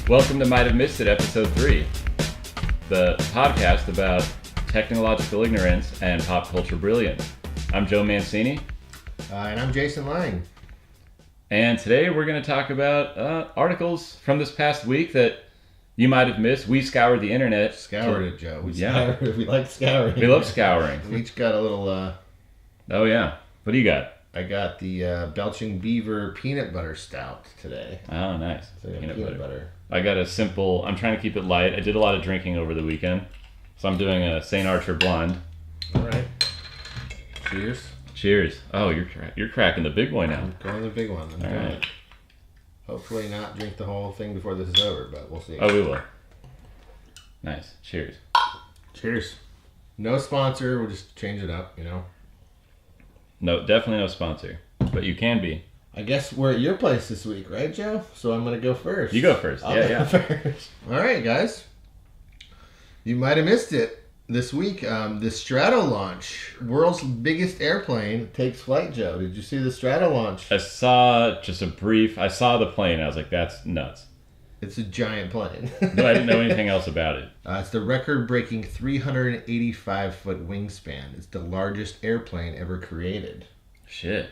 Welcome to Might Have Missed It, Episode 3, the podcast about technological ignorance and pop culture brilliance. I'm Joe Mancini. And I'm Jason Lang. And today we're going to talk about articles from this past week that you might have missed. We scoured the internet. Scoured it, Joe. We like scouring. We love scouring. We each got a little... Oh, yeah. What do you got? I got the Belching Beaver Peanut Butter Stout today. Oh, nice. So peanut butter. I got a simple... I'm trying to keep it light. I did a lot of drinking over the weekend. So I'm doing a St. Archer Blonde. All right. Cheers. Cheers. Oh, you're cracking the big boy now. I'm going the big one. All right. Hopefully not drink the whole thing before this is over, but we'll see. Oh, we will. Nice. Cheers. Cheers. No sponsor. We'll just change it up, you know. No, definitely no sponsor. But you can be. I guess we're at your place this week, right, Joe? So I'm going to go first. You go first. I'll go first. All right, guys. You might have missed it. This week, the Strato launch, world's biggest airplane, takes flight, Joe. Did you see the Strato launch? I saw I saw the plane. I was like, that's nuts. It's a giant plane. But I didn't know anything else about it. It's the record-breaking 385-foot wingspan. It's the largest airplane ever created. Shit.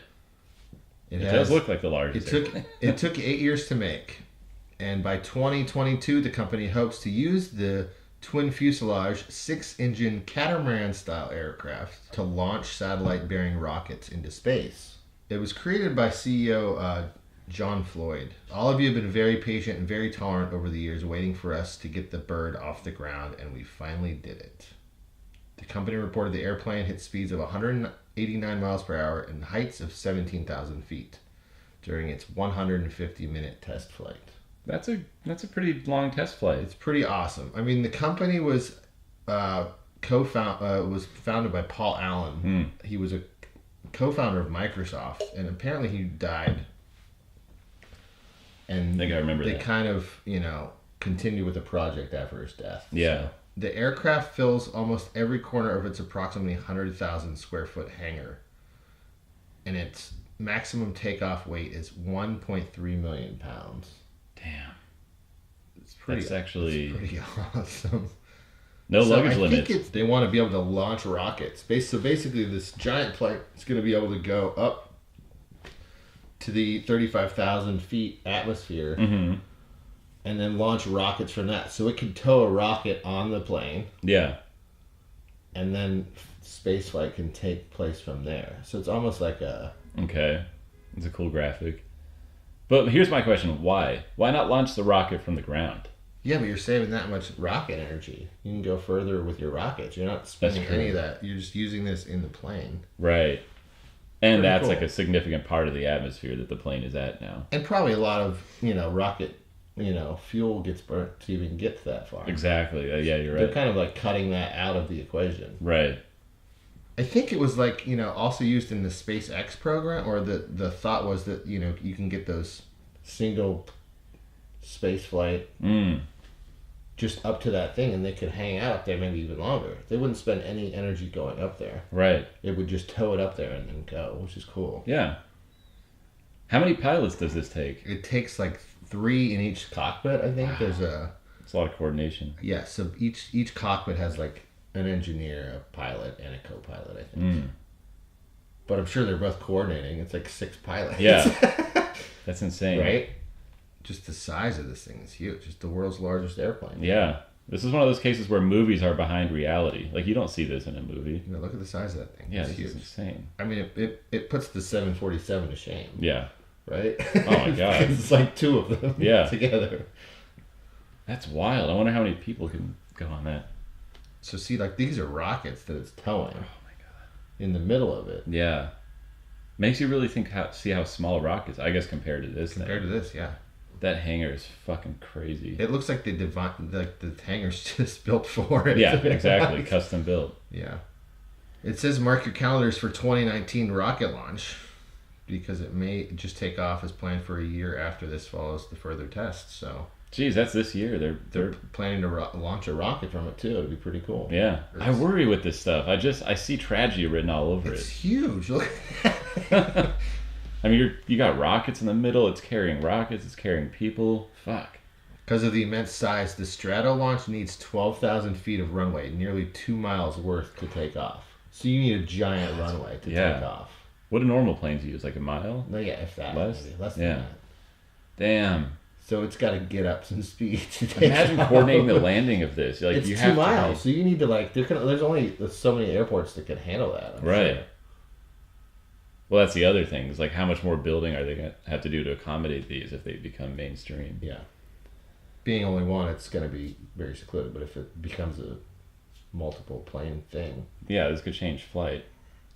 It does look like the largest airplane. It took 8 years to make. And by 2022, the company hopes to use the twin fuselage, 6-engine catamaran-style aircraft to launch satellite-bearing rockets into space. It was created by CEO John Floyd. All of you have been very patient and very tolerant over the years, waiting for us to get the bird off the ground, and we finally did it. The company reported the airplane hit speeds of 189 miles per hour and heights of 17,000 feet during its 150-minute test flight. That's a pretty long test flight. It's pretty awesome. I mean, the company was founded by Paul Allen. He was a co-founder of Microsoft, and apparently he died. And I think I remember that. They kind of, continued with the project after his death. Yeah. So the aircraft fills almost every corner of its approximately 100,000 square foot hangar, and its maximum takeoff weight is 1.3 million pounds. Damn. It's pretty awesome. No luggage limit. I think they want to be able to launch rockets. So basically, this giant plane is going to be able to go up to the 35,000 feet atmosphere and then launch rockets from that. So it could tow a rocket on the plane. Yeah. And then space flight can take place from there. So it's almost like a... Okay. It's a cool graphic. But here's my question. Why? Why not launch the rocket from the ground? Yeah, but you're saving that much rocket energy. You can go further with your rockets. You're not spending any of that. You're just using this in the plane. Right. And that's cool. like a significant part of the atmosphere that the plane is at now. And probably a lot of, rocket, fuel gets burnt to even get that far. Exactly. Yeah, you're right. They're kind of like cutting that out of the equation. Right. I think it was like, also used in the SpaceX program, or the thought was that, you can get those single space flight just up to that thing, and they could hang out up there maybe even longer. They wouldn't spend any energy going up there. Right. It would just tow it up there and then go, which is cool. Yeah. How many pilots does this take? It takes like 3 in each cockpit, I think. It's a lot of coordination. Yeah, so each cockpit has like an engineer, a pilot, and a co-pilot, I think. But I'm sure they're both coordinating. It's like 6 pilots. Yeah. That's insane. Right? Just the size of this thing is huge. It's the world's largest airplane. Yeah. This is one of those cases where movies are behind reality. Like, you don't see this in a movie. Look at the size of that thing. Yeah, it's this huge. is insane. I mean, it puts the 747 to shame. Yeah. Right? Oh, my God. It's like 2 of them together. That's wild. I wonder how many people can go on that. So, see, like, these are rockets that it's towing. Oh, my God. In the middle of it. Yeah. Makes you really see how small a rocket is, I guess, compared to this Compared to this, yeah. That hangar is fucking crazy. It looks like the hangar's just built for it. Yeah, exactly. Custom built. Yeah. It says mark your calendars for 2019 rocket launch, because it may just take off as planned for a year after this follows the further tests. So Geez, that's this year. They're planning to launch a rocket from it too. It'd be pretty cool. Yeah, I worry with this stuff. I see tragedy written all over It's it. huge. Look. I mean, you got rockets in the middle. It's carrying rockets. It's carrying people. Fuck. Because of the immense size, the Strato launch needs 12,000 feet of runway, nearly 2 miles worth to take off. So you need a giant runway to take off. What do normal planes use? Like a mile? No, yeah, if that. Less? Maybe. Less than that. Damn. So it's got to get up some speed to take Imagine off. coordinating the landing of this. Like, It's you 2 have miles, to so you need to there's only so many airports that can handle that. I'm right. sure. Well, that's the other thing. Is like how much more building are they going to have to do to accommodate these if they become mainstream? Yeah. Being only one, it's going to be very secluded. But if it becomes a multiple plane thing, Yeah, this could change flight.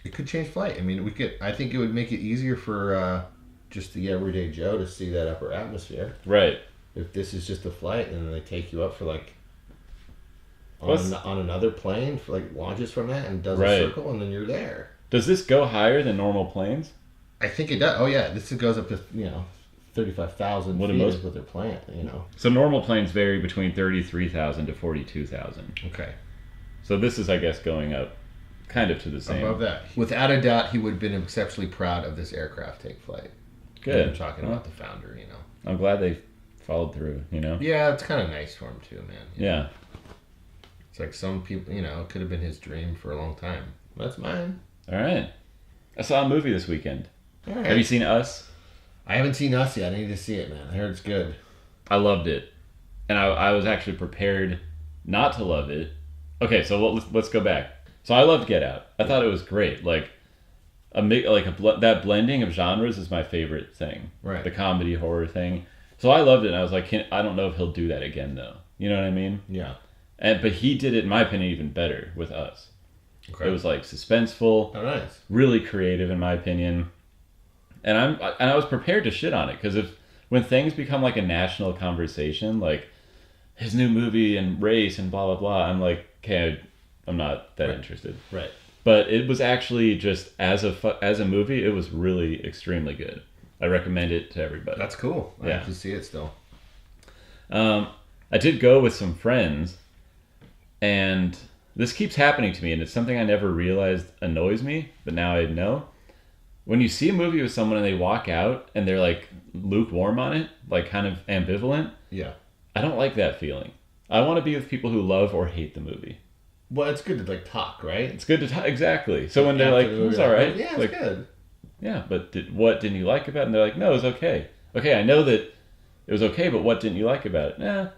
it could change flight. I mean, I think it would make it easier for just the everyday Joe to see that upper atmosphere. Right. If this is just a flight and then they take you up for like Plus- on another plane, for like launches from that and does Right. a circle and then you're there. Does this go higher than normal planes? I think it does. Oh yeah, this goes up to 35,000 What do feet most- is what they're playing. So normal planes vary between 33,000 to 42,000. Okay. So this is, I guess, going up kind of to the same. Above that, without a doubt, he would have been exceptionally proud of this aircraft take flight. Good. I'm talking about the founder. I'm glad they followed through, Yeah, it's kind of nice for him too, man. Yeah. It's like some people, it could have been his dream for a long time. That's mine. All right. I saw a movie this weekend. All right. Have you seen Us? I haven't seen Us yet. I need to see it, man. I heard it's good. I loved it. And I was actually prepared not to love it. Okay, so let's go back. So I loved Get Out. I thought it was great. Like that blending of genres is my favorite thing. Right. The comedy horror thing. So I loved it, and I was like, I don't know if he'll do that again, though. You know what I mean? Yeah. But he did it, in my opinion, even better with Us. Okay. It was like suspenseful, Oh, nice. really creative, in my opinion. And I was prepared to shit on it because when things become like a national conversation, like his new movie and race and blah blah blah, I'm like, okay, I'm not that interested. Right. But it was actually just as a movie, it was really extremely good. I recommend it to everybody. That's cool. I Yeah. have to see it still. I did go with some friends, and this keeps happening to me, and it's something I never realized annoys me, but now I know. When you see a movie with someone and they walk out and they're like lukewarm on it, like kind of ambivalent, Yeah. I don't like that feeling. I want to be with people who love or hate the movie. Well, it's good to talk, right? It's good to talk, exactly. So when they're like, After the movie, it's all right. Yeah, it's like, good. yeah, but what didn't you like about it? And they're like, no, it was okay. Okay, I know that it was okay, but what didn't you like about it? I'm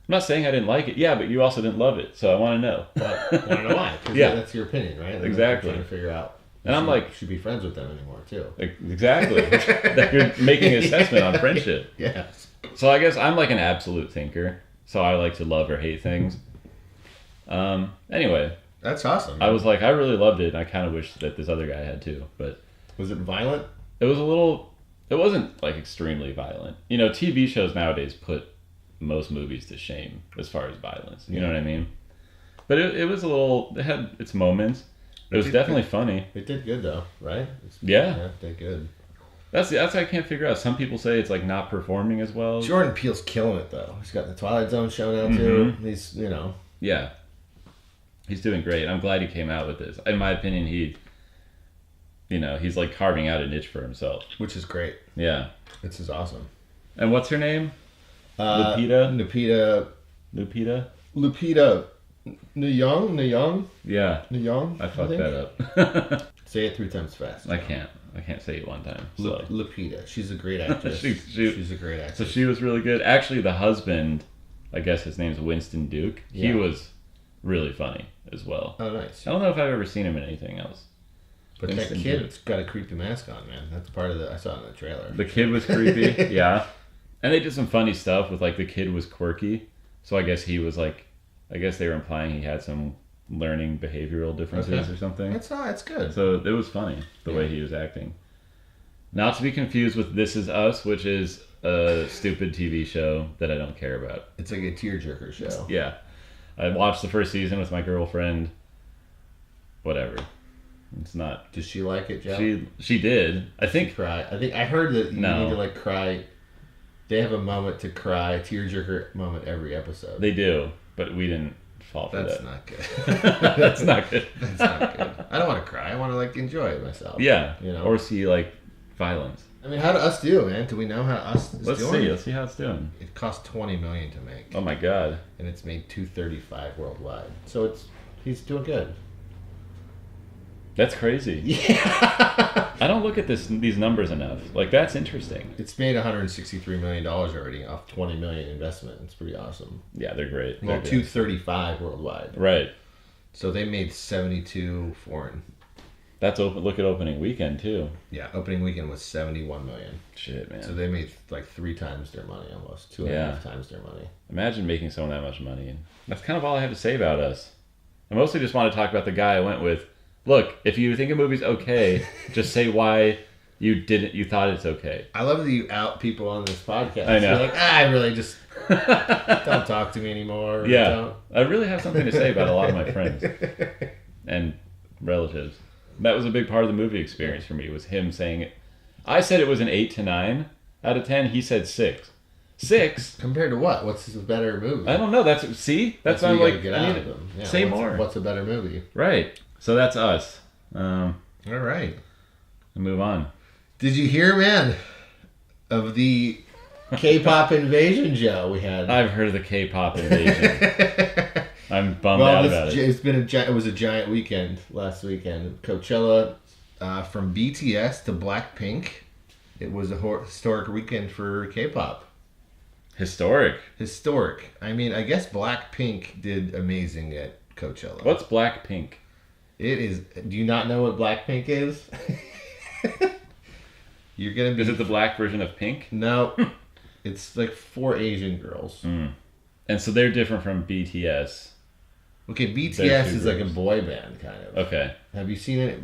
not saying I didn't like it. Yeah, but you also didn't love it, so I want to know. But I don't know why. 'Cause Yeah. that's your opinion, right? And Exactly. I'm trying to figure out. And I'm like, should be friends with them anymore too. Exactly. That you're making an assessment on friendship. Yes. So I guess I'm like an absolute thinker, so I like to love or hate things. Anyway, That's awesome. I was like, I really loved it, and I kind of wish that this other guy had too, but Was it violent? it wasn't like extremely violent. TV shows nowadays put most movies to shame as far as violence. You know what I mean? But it was it had its moments. It was definitely funny. It did good though, right? Yeah. It did good. That's what I can't figure out. Some people say it's like not performing as well. Jordan Peele's killing it though. He's got the Twilight Zone show now too. He's Yeah. He's doing great. I'm glad he came out with this. In my opinion, he's like carving out a niche for himself. which is great. Yeah. This is awesome. And what's her name? Lupita? Lupita Nyong? Yeah. Nyong? I fucked that up. Say it 3 times fast. I can't say it one time. So. Lupita. She's a great actress. She's a great actress. So she was really good. Actually, the husband, I guess his name's Winston Duke. He Yeah. was really funny as well. Oh, nice. I don't know if I've ever seen him in anything else. But Winston that kid's got a creepy mask on, man. That's part of I saw it in the trailer. The kid was creepy, yeah. And they did some funny stuff with, like, the kid was quirky. So I guess he was, like, I guess they were implying he had some learning behavioral differences or something. It's good. So it was funny, the way he was acting. Not to be confused with This Is Us, which is a stupid TV show that I don't care about. It's like a tearjerker show. Yeah. I watched the first season with my girlfriend. Whatever. It's not. Does she like it, Joe? She did. I think. Cry. I heard that you No. need to cry. They have a moment to cry, a tearjerker moment every episode. They do, but we didn't fall for That's that. not good. That's not good. That's not good. I don't want to cry. I want to enjoy it myself. Yeah. You know? Or see violence. I mean, how did Us do, man? Do we know how Us is Let's doing? see. Let's see how it's doing. It cost $20 million to make. Oh my god. And it's made $235 worldwide. So he's doing good. That's crazy. Yeah. I don't look at these numbers enough. Like, that's interesting. It's made $163 million already off $20 million investment. It's pretty awesome. Yeah, they're great. Well, They're good. $235 worldwide. Right. So they made 72 foreign. That's open. Look at opening weekend too. Yeah, opening weekend was $71 million. Shit, man. So they made like 3 times their money, almost 2.5 times their money. Imagine making someone that much money. That's kind of all I have to say about Us. I mostly just want to talk about the guy I went with. Look, if you think a movie's okay, just say why you thought it's okay. I love that you out people on this podcast. I know. You're like, I really just don't talk to me anymore. Yeah, Don't. I really have something to say about a lot of my friends and relatives. That was a big part of the movie experience for me, was him saying it. I said it was an 8 to 9 out of 10. He said 6. 6? Compared to what? What's a better movie? I don't know. That's what what I'm you like. gotta get I out need of them. Yeah, say more. What's a better movie? Right. So that's Us. All right. Move on. Did you hear, man, of the K-pop invasion, Joe? We had. I've heard of the K-pop invasion. I'm bummed out about it. It was a giant weekend last weekend. Coachella, from BTS to Blackpink. It was a historic weekend for K-pop. Historic. I mean, I guess Blackpink did amazing at Coachella. What's Blackpink? It is. Do you not know what Blackpink is? You're gonna be. Is it the black version of Pink? No, it's like 4 Asian girls. Mm. And so they're different from BTS. Okay, BTS is like a boy band kind of. Okay. Have you seen it?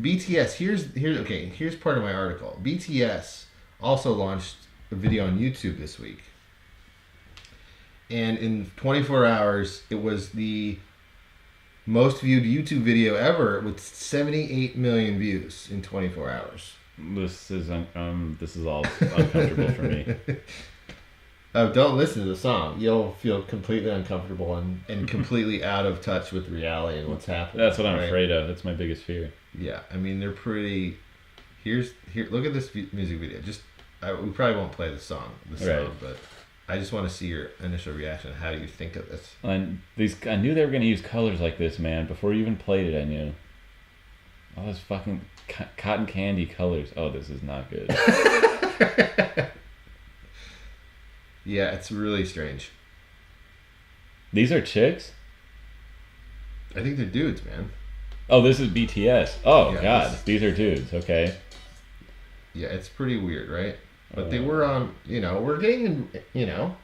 BTS. Here's part of my article. BTS also launched a video on YouTube this week, and in 24 hours, it was the most viewed YouTube video ever with 78 million views in 24 hours. This is all uncomfortable for me. Oh, don't listen to the song. You'll feel completely uncomfortable and completely out of touch with reality and what's happening. That's what I'm afraid of. That's my biggest fear. Yeah, I mean, they're pretty. Here. Look at this music video. We probably won't play the song, but I just want to see your initial reaction. How do you think of this? And I knew they were going to use colors like this, man. Before you even played it, I knew. All those fucking cotton candy colors. Oh, this is not good. Yeah, it's really strange. These are chicks? I think they're dudes, man. Oh, this is BTS. Oh, Yeah, God. These are dudes. Okay. Yeah, it's pretty weird, right? But they were on, we're getting, An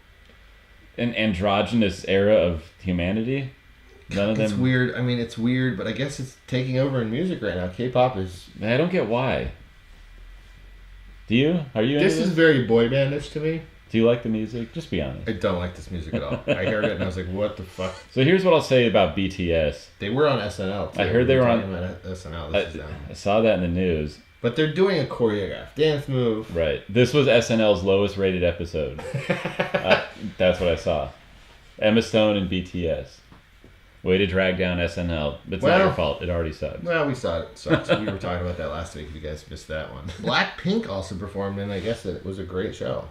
androgynous era of humanity? None of them. It's weird. I mean, it's weird, but I guess it's taking over in music right now. K-pop is... I don't get why. Do you? Are you into This is very boy bandish to me. Do you like the music? Just be honest. I don't like this music at all. I heard it and I was like, what the fuck? So here's what I'll say about BTS. They were on SNL, too. I heard they were on SNL. I saw that in the news. But they're doing a choreographed dance move. Right. This was SNL's lowest rated episode. That's what I saw. Emma Stone and BTS. Way to drag down SNL. It's not your fault. It already sucked. Well, we saw it. Sucked. We were talking about that last week. If you guys missed that one. Blackpink also performed, and I guess it was a great show.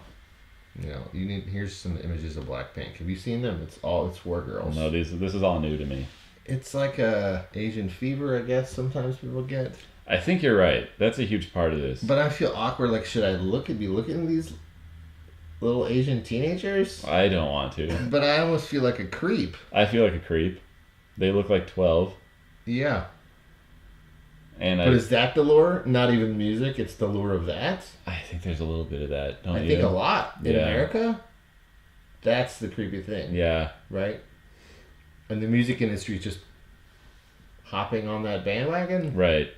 Here's some images of Blackpink. Have you seen them? It's 4 girls. No, this is all new to me. It's like a Asian fever, I guess. Sometimes people get. I think you're right. That's a huge part of this. But I feel awkward. Like, should I be looking at these little Asian teenagers? I don't want to. But I almost feel like a creep. I feel like a creep. They look like 12. Yeah. But is that the lure? Not even music, it's the lure of that? I think there's a little bit of that, don't you? I think a lot. In America, that's the creepy thing. Yeah. Right? And the music industry is just hopping on that bandwagon? Right.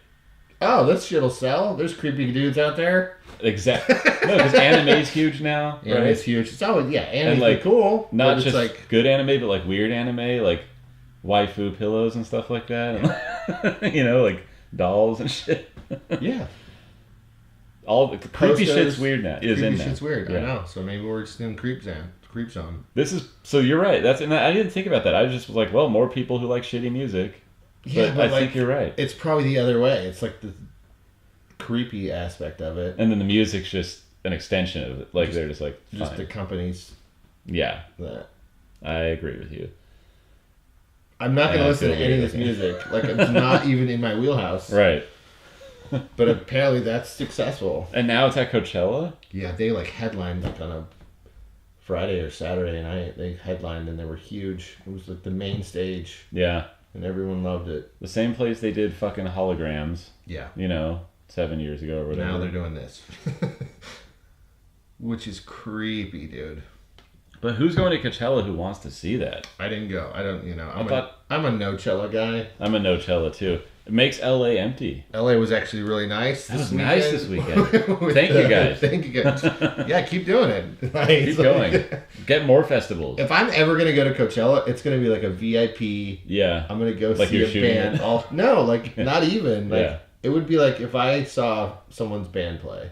Oh, this shit'll sell. There's creepy dudes out there. Exactly. No, because anime's huge now. Anime's huge. It's always, anime's like, cool. Not just like good anime, but like weird anime, like waifu pillows and stuff like that. And, like dolls and shit. Yeah. All the creepy shit's weird now. Creepy shit's weird. Yeah. I know. So maybe we're just in creep zone. So you're right. I didn't think about that. I just was like, well, more people who like shitty music. Yeah, but I think you're right. It's probably the other way. It's like the creepy aspect of it. And then the music's just an extension of it. Like, they're just like, fine. Just accompanies Yeah. that. I agree with you. I'm not going to I listen to feel any of weird. this music. Like, it's not even in my wheelhouse. Right. But apparently that's successful. And now it's at Coachella? Yeah, they like headlined like on a Friday or Saturday night. They headlined and they were huge. It was like the main stage Yeah. and everyone loved it. The same place they did fucking Holograms, Yeah. 7 years ago or whatever. Now they're doing this. Which is creepy, dude. But who's going to Coachella who wants to see that? I didn't go. I don't, I'm a no-Cella guy. I'm a Coachella too. It makes LA empty. LA was actually really nice. That was nice this weekend. Thank you guys. Thank you guys. Yeah, keep doing it. Keep going. Get more festivals. If I'm ever gonna go to Coachella, it's gonna be like a VIP. Yeah. I'm gonna go Like see you're a shooting band. it? No, like not even. Like Yeah. it would be like if I saw someone's band play,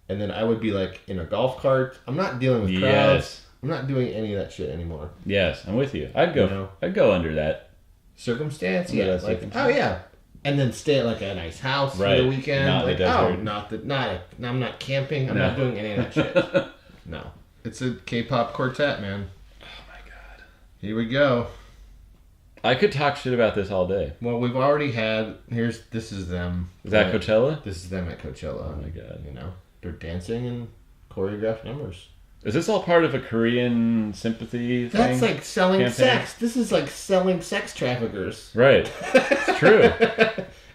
and then I would be like in a golf cart. I'm not dealing with crowds. Yes. I'm not doing any of that shit anymore. Yes, I'm with you. I'd go. You know? I'd go under that. Circumstance, Yeah, yeah. that's Like, circumstance. oh yeah. And then stay at like a nice house Right. for the weekend. Not in the like, desert. I'm not camping. I'm No. not doing any of that shit. No. It's a K-pop quartet, man. Oh my god. Here we go. I could talk shit about this all day. Well, we've already had. This is them. Is that Coachella? This is them at Coachella. Oh my god. You know, they're dancing and choreographed numbers. Is this all part of a Korean sympathy thing? That's like selling campaign? sex. This is like selling sex traffickers. Right. It's true.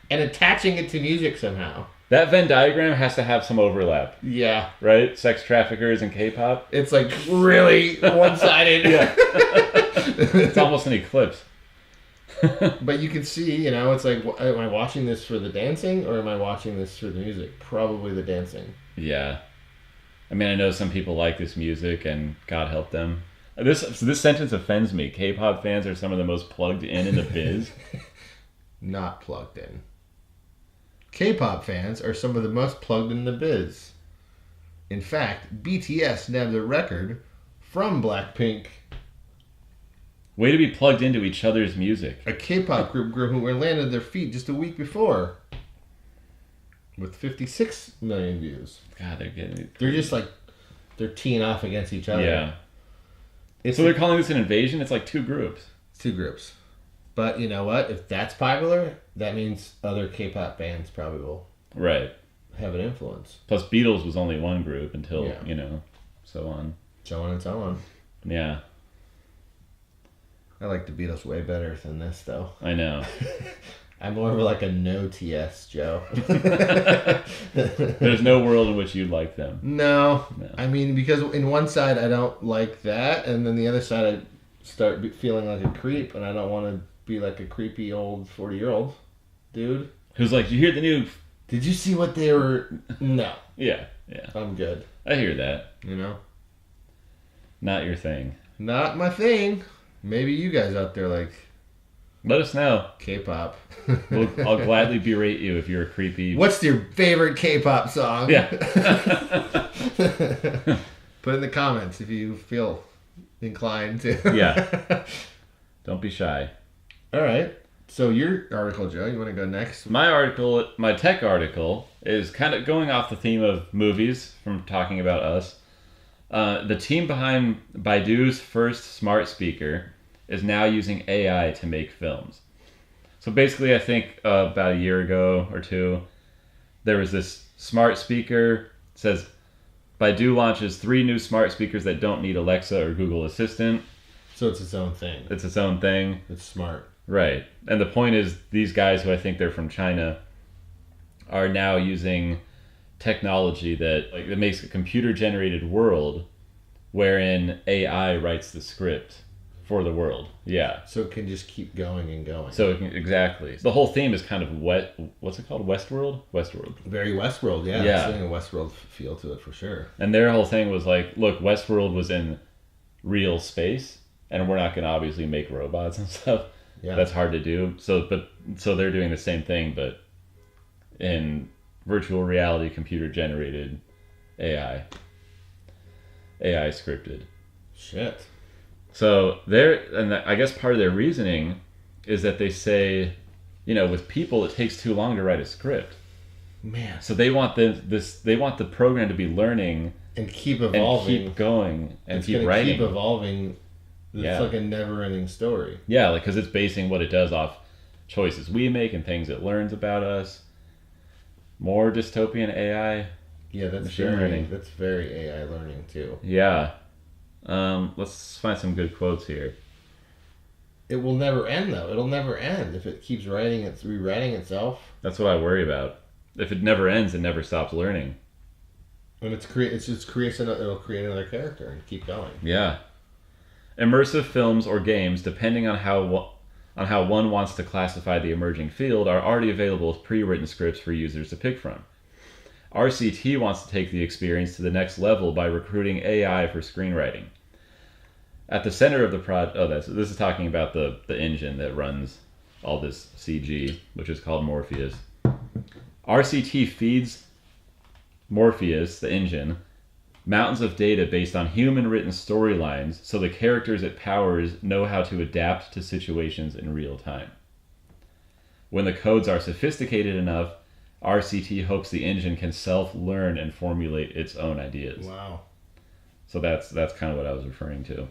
And attaching it to music somehow. That Venn diagram has to have some overlap, Yeah. right? Sex traffickers and K-pop. It's like really one-sided. Yeah. It's almost an eclipse. But you can see, it's like, am I watching this for the dancing or am I watching this for the music? Probably the dancing. Yeah. I mean, I know some people like this music, and God help them. This sentence offends me. K-pop fans are some of the most plugged in the biz. Not plugged in. K-pop fans are some of the most plugged in the biz. In fact, BTS nabbed the record from Blackpink. Way to be plugged into each other's music. A K-pop group who landed their feet just a week before. With 56 million views. God, they're getting it. They're just like, they're teeing off against each other. Yeah. It's So they're calling this an invasion? It's like two groups. two groups. But you know what? If that's popular, that means other K-pop bands probably will Right. have an influence. Plus, Beatles was only one group until, Yeah. so on. So on and so on. Yeah, I like the Beatles way better than this, though. I know. I'm more of like a no TS Joe. There's no world in which you like them. No. No. I mean, because in one side I don't like that, and then the other side I start feeling like a creep, and I don't want to be like a creepy old 40-year-old dude. Who's like, you hear the new... Did you see what they were? No. Yeah. I'm good. I hear that. Not your thing. Not my thing. Maybe you guys out there like Let us know. K-pop. I'll gladly berate you if you're a creepy... What's your favorite K-pop song? Yeah. Put in the comments if you feel inclined to. Yeah. Don't be shy. All right. So your article, Joe, you want to go next? My tech article, is kind of going off the theme of movies from talking about us. The team behind Baidu's first smart speaker is now using AI to make films. So basically, I think about a year ago or two, there was this smart speaker. It says, Baidu launches 3 new smart speakers that don't need Alexa or Google Assistant. So it's its own thing. It's its own thing. It's smart. Right. And the point is, these guys, who I think they're from China, are now using technology that makes a computer-generated world wherein AI writes the script for the world. Yeah. So it can just keep going and going. So exactly. The whole theme is kind of what's it called? Westworld? Westworld. Very Westworld, yeah. Yeah. It's getting a Westworld feel to it for sure. And their whole thing was like, look, Westworld was in real space, and we're not going to obviously make robots and stuff. Yeah. That's hard to do. So they're doing the same thing, but in virtual reality, computer generated AI scripted. Shit. So I guess part of their reasoning is that they say, with people it takes too long to write a script. Man. So they want they want the program to be learning and keep evolving, and keep going, and it's keep gonna writing. keep evolving. It's Yeah. like a never-ending story. Yeah, like because it's basing what it does off choices we make and things it learns about us. More dystopian AI. Yeah, that's Machine very learning. that's very AI learning too. Yeah. Let's find some good quotes here. It will never end though. It'll never end if it keeps rewriting itself. That's what I worry about. If it never ends, it never stops learning. And it'll create another character and keep going. Yeah. Immersive films or games, depending on how one wants to classify the emerging field, are already available with pre-written scripts for users to pick from. RCT wants to take the experience to the next level by recruiting AI for screenwriting. At the center of the project, this is talking about the engine that runs all this CG, which is called Morpheus. RCT feeds Morpheus, the engine, mountains of data based on human-written storylines, so the characters it powers know how to adapt to situations in real time. When the codes are sophisticated enough, RCT hopes the engine can self-learn and formulate its own ideas. Wow. So that's kind of what I was referring to.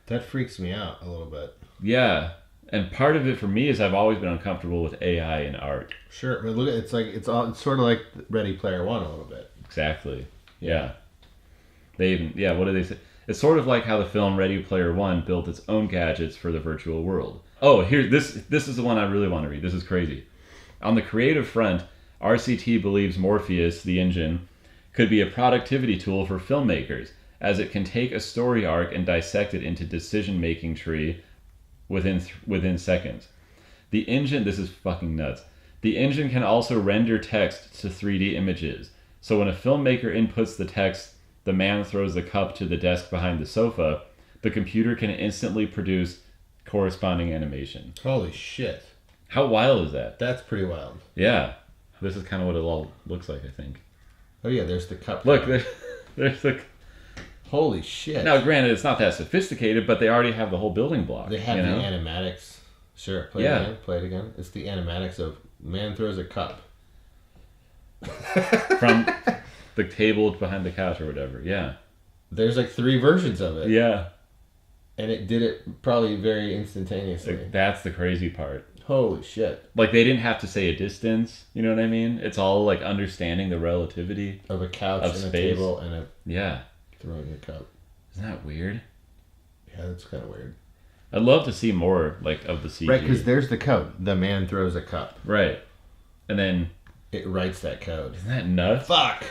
That freaks me out a little bit. Yeah, and part of it for me is I've always been uncomfortable with AI in art. Sure, but look, it's sort of like Ready Player One a little bit. Exactly. Yeah. What do they say? It's sort of like how the film Ready Player One built its own gadgets for the virtual world. Oh, this is the one I really want to read. This is crazy. On the creative front, RCT believes Morpheus, the engine, could be a productivity tool for filmmakers, as it can take a story arc and dissect it into decision-making tree within seconds. The engine, this is fucking nuts. The engine can also render text to 3D images. So when a filmmaker inputs the text, the man throws the cup to the desk behind the sofa, the computer can instantly produce corresponding animation. Holy shit. How wild is that? That's pretty wild. Yeah. This is kind of what it all looks like, I think. Oh yeah, there's the cup. Look, there's the... Holy shit. Now, granted, it's not that sophisticated, but they already have the whole building block. They have the animatics. Sure, play it again. It's the animatics of man throws a cup. From the table behind the couch or whatever, yeah. There's like 3 versions of it. Yeah. And it did it probably very instantaneously. That's the crazy part. Holy shit. Like, they didn't have to say a distance, you know what I mean? It's all, like, understanding the relativity of a couch of and space. a table and a... Yeah. Throwing a cup. Isn't that weird? Yeah, that's kind of weird. I'd love to see more, like, of the CG. Right, because there's the code. The man throws a cup. Right. And then... it writes that code. Isn't that nuts? Fuck!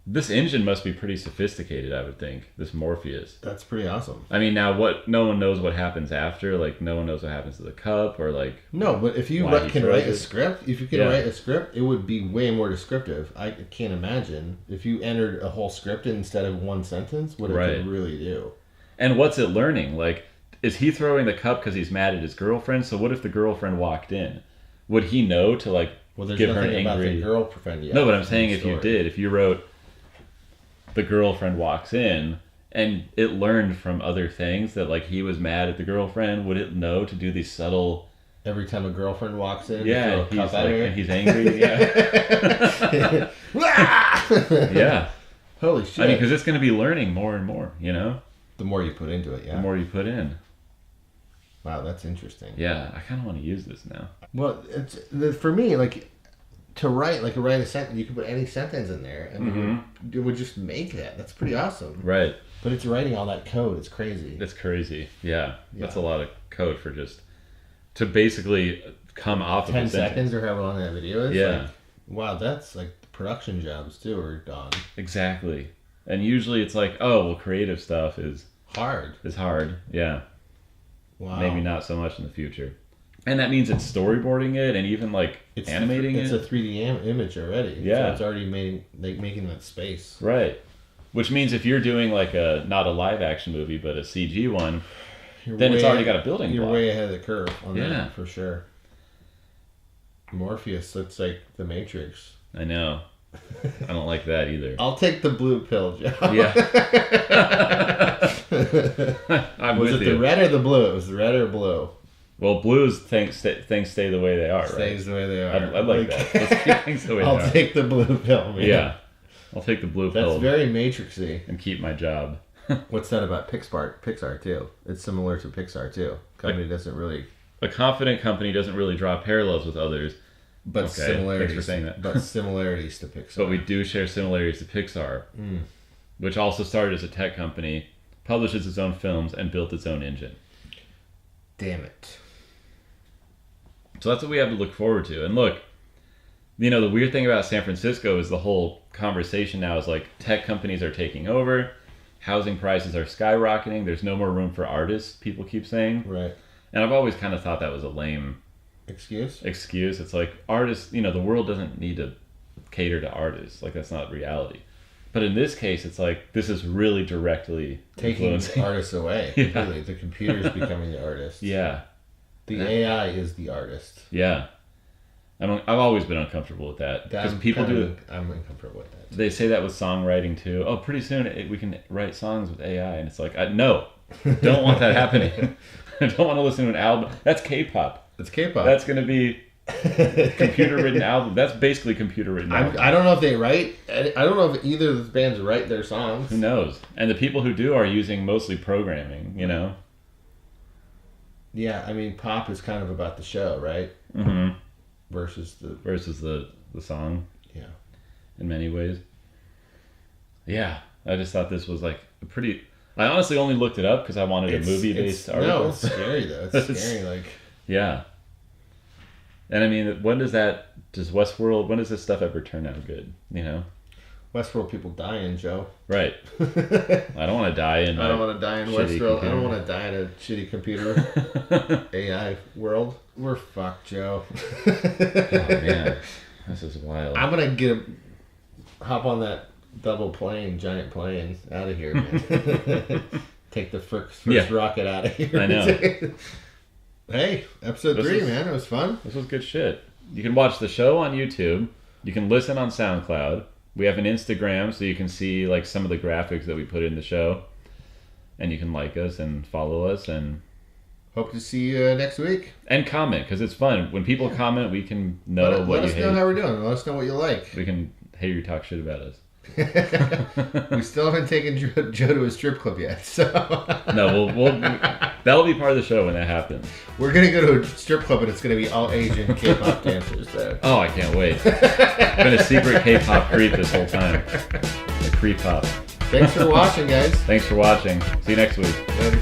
This engine must be pretty sophisticated, I would think. This Morpheus. That's pretty awesome. I mean, now no one knows what happens after. Like, no one knows what happens to the cup, or like... No, but if you can write a script, write a script, it would be way more descriptive. I can't imagine if you entered a whole script instead of one sentence, what it could really do. And what's it learning? Like, is he throwing the cup because he's mad at his girlfriend? So what if the girlfriend walked in? Would he know to, like, give her an angry... about the girlfriend yet. No, but I'm saying if you wrote... the girlfriend walks in, and it learned from other things that, like, he was mad at the girlfriend. Would it know to do these subtle... Every time a girlfriend walks in, yeah, he's angry, yeah. Yeah. Holy shit. I mean, because it's going to be learning more and more, you know? The more you put into it, yeah. The more you put in. Wow, that's interesting. Yeah, I kind of want to use this now. Well, for me, like... to write a sentence, you can put any sentence in there, and it would just make that. That's pretty awesome. Right. But it's writing all that code. It's crazy. It's crazy. Yeah. That's a lot of code for just to basically come off 10 of 10 seconds or however long that video is. Yeah. Like, wow, that's like production jobs too are done. Exactly. And usually it's like, oh, well, creative stuff is hard. Yeah. Wow. Maybe not so much in the future. And that means it's storyboarding it and even like animating it. It's a 3D image already. Yeah. So it's already making that space. Right. Which means if you're doing like not a live action movie, but a CG one, then it's already got a building block. You're way ahead of the curve on that, for sure. Morpheus looks like the Matrix. I know. I don't like that either. I'll take the blue pill, Joe. Yeah. Was it the red or the blue? It was the red or blue. Well, blues things stay the way they are, right? Stays the way they are. I like that. Let's keep things the way they are. I'll take the blue pill, man. Yeah. I'll take the blue pill. That's very Matrixy. And keep my job. What's that about Pixar too? It's similar to Pixar too. Company doesn't really. A confident company doesn't really draw parallels with others. But okay, similarities. Thanks for saying that. But similarities to Pixar. But we do share similarities to Pixar, which also started as a tech company, publishes its own films, and built its own engine. Damn it. So that's what we have to look forward to. And look, you know, the weird thing about San Francisco is the whole conversation now is like tech companies are taking over, housing prices are skyrocketing, there's no more room for artists, people keep saying. Right. And I've always kind of thought that was a lame excuse. It's like artists, you know, the world doesn't need to cater to artists. Like that's not reality. But in this case, it's like this is really directly taking influencing artists away. Yeah. Really, the computer's becoming the artist. Yeah. The AI is the artist. Yeah. I've always been uncomfortable with that because people do. I'm uncomfortable with that. They say that with songwriting too. Oh, pretty soon we can write songs with AI, and it's like, no, don't want that happening. I don't want to listen to an album. That's K-pop. It's K-pop. That's going to be computer-written album. That's basically computer-written album. I don't know if they write. I don't know if either of those bands write their songs. Who knows? And the people who do are using mostly programming, you know? Yeah, I mean, pop is kind of about the show, right? Mm-hmm. Versus the song. Yeah. In many ways. Yeah. I just thought this was like a pretty... I honestly only looked it up because I wanted a movie-based article. No, it's scary though. It's scary, like... Yeah. And I mean, when does this stuff ever turn out good, you know? Westworld people die in, Joe. Right. I don't want to die in. I don't want to die in Westworld. I don't want to die in a shitty computer AI world. We're fucked, Joe. Oh man, this is wild. I'm gonna hop on that double plane, giant plane, out of here, man. Take the first rocket out of here. I know. Hey, episode 3, man. It was fun. This was good shit. You can watch the show on YouTube. You can listen on SoundCloud. We have an Instagram, so you can see like some of the graphics that we put in the show, and you can like us and follow us and hope to see you next week. And comment because it's fun. When people comment, we can know what you hate. Let us know how we're doing. Let us know what you like. We can hear you talk shit about us. We still haven't taken Joe to a strip club yet, so no, we'll that'll be part of the show when that happens. We're gonna go to a strip club and it's gonna be all Asian K-pop dancers there. Oh, I can't wait! I've been a secret K-pop creep this whole time. A creep pop. Thanks for watching, guys. Thanks for watching. See you next week. Later.